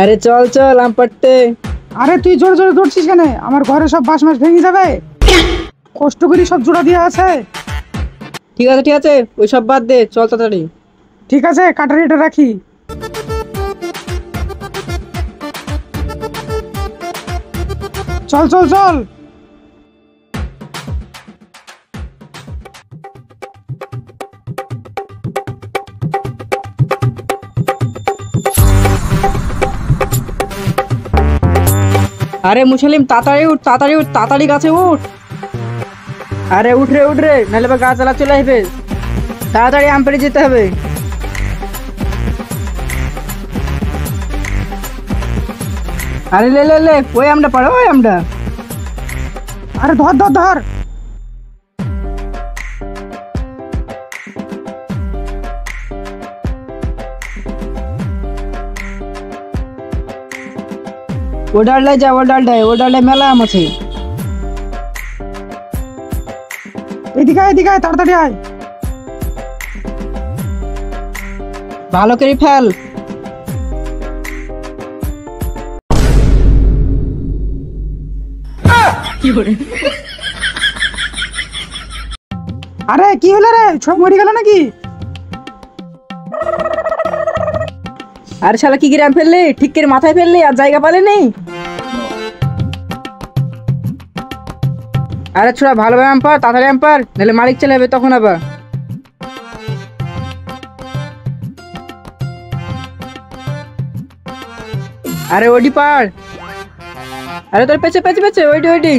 আরে চল চল আম পাড়তে। আরে তুই জোরে জোরে দৌড়ছিস কেন? আমার ঘরে সব বাঁশ মাছ ভেঙে যাবে। কষ্ট করে সব জোড়া দিয়ে আছে। ঠিক আছে ঠিক আছে, ওই সব বাদ দে, চল তাড়াতাড়ি। ঠিক আছে, কাটারিটা রাখি। চল চল চল। আরে মুসলিম তাড়াতাড়ি উঠ, তাড়াতাড়ি উঠ, তাড়াতাড়ি গাছে উঠ। আরে উঠ রে, নাহলে বা গাছ চালা চলে আসবে। তাড়াতাড়ি আম পেড়ে যেতে হবে। আরে লে লে লে, ওই আমটা পাড়ো, ওই আমটা। আরে ধর ধর ধর। ও ডালটায় যা, ও ডালটায় মেলা আম আছে। এদিকে আয়, এদিকে আয়, তাড়াতাড়ি আয়। ভালো করে ফেল। আরে কি হলো রে, সব মরে গেল নাকি? আরে শালা কি করে আম ফেললি? ঠিক করে মাথায় ফেললি আর জায়গা পালে নেই। আরে ছোড়া ভালোভাবে আম পার, তাড়াতাড়ি আম পার, নাহলে মালিক চলে যাবে তখন আবার। আরে ওডি পার। আরে তোর পেছে পেছে পেছে, ওইটি।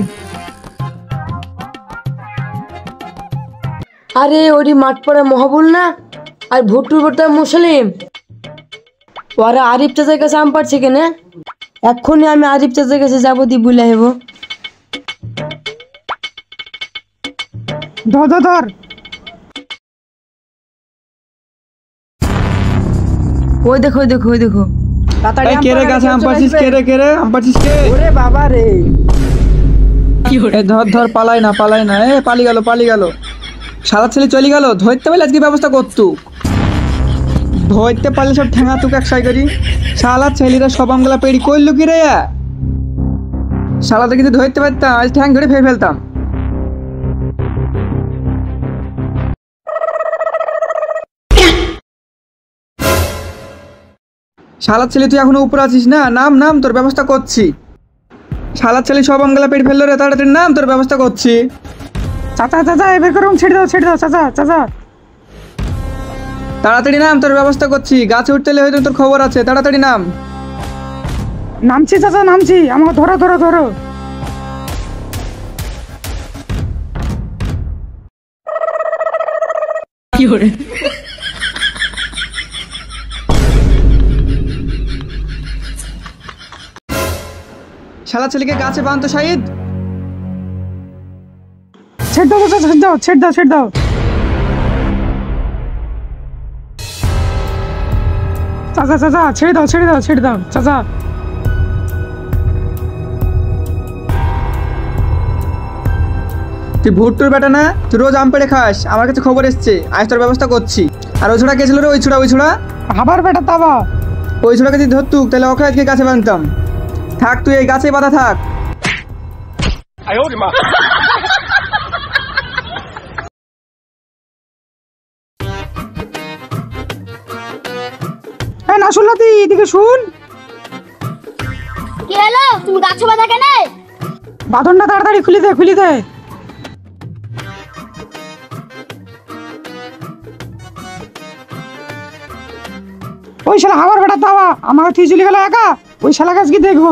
আরে ওরি মাঠ পড়ে মহাবুল না, আর ভুট্টুর বর্তা মুসলিম। ওরা আরিফ চাচার কাছে আম পাচ্ছে কেনে? এক্ষুনি আমি আরিফ চাচার কাছে যাবো, দি বুলে হেব। ধর ধর ধর। ওই দেখো ওই দেখো ওই দেখো। তাড়াতাড়ি এই আম কে রে পাড়, গাছে আম চলে পাচ্ছিস? আসবে। কে রে আম পাচ্ছিস কে? ওরে বাবা রে। এই ধর পালাই না, এ পালি গেল। সারা ছেলে চলে গেল, ধরতে পারলে আজকে ব্যবস্থা করতু। ধরতে পারলে সব ঠেঙা তুক একসাই করি। শালা ছেলেরা সব আমগুলা পেড়ি করলো কি রে? শালাদের কিন্তু ধরতে পারতাম, আজ ঠ্যাং ধরে ফেলে ফেলতাম। শালার ছেলে তুই এখনো উপরে আছিস না? নাম তোর ব্যবস্থা করছি। শালার ছেলে সব আমগুলা পেড়ে ফেললো রে, তাড়াতাড়ি নাম, তোর ব্যবস্থা করছি। চাচা চাচা, এবার করুন, ছেড়ে দাও চাচা চাচা। তাড়াতাড়ি নাম, তোর ব্যবস্থা করছি। গাছে উঠতে হলে হয়তো তোর খবর আছে, তাড়াতাড়ি নাম। নামছি চাচা, নামছি। আমাকে ধরো ধরো ধরো। শালা ছেলেকে গাছে বাঁধতো শাহিদ। ছেড়ে দাও চাচা, ছেড়ে দাও। চাচা ছেড়ে দাও চাচা। তুই ভুট্টুর বেটা না? তুই রোজ আম পেড়ে খাস, আমার কাছে খবর এসছে, আজ তোর ব্যবস্থা করছি। আর ওই ছোড়া কে ছিল রে? ওই ছোড়া আবার বেটা তাবা। ওই ছোড়াকে যদি ধরতুক তাহলে ওকে আজকে গাছে বাঁধতাম। থাক, তুই এই গাছে বাঁধা থাক। না শুনলাতি, এদিকে শুন। কি হলো? তুমি গাছে বাঁধা কেন? বাঁধনটা তাড়াতাড়ি খুলে দে। ওই শালা আবার বেটা তাবা, আমাকে তুই চলে গেল একা। ওই শালা গাছ কি দেখবো?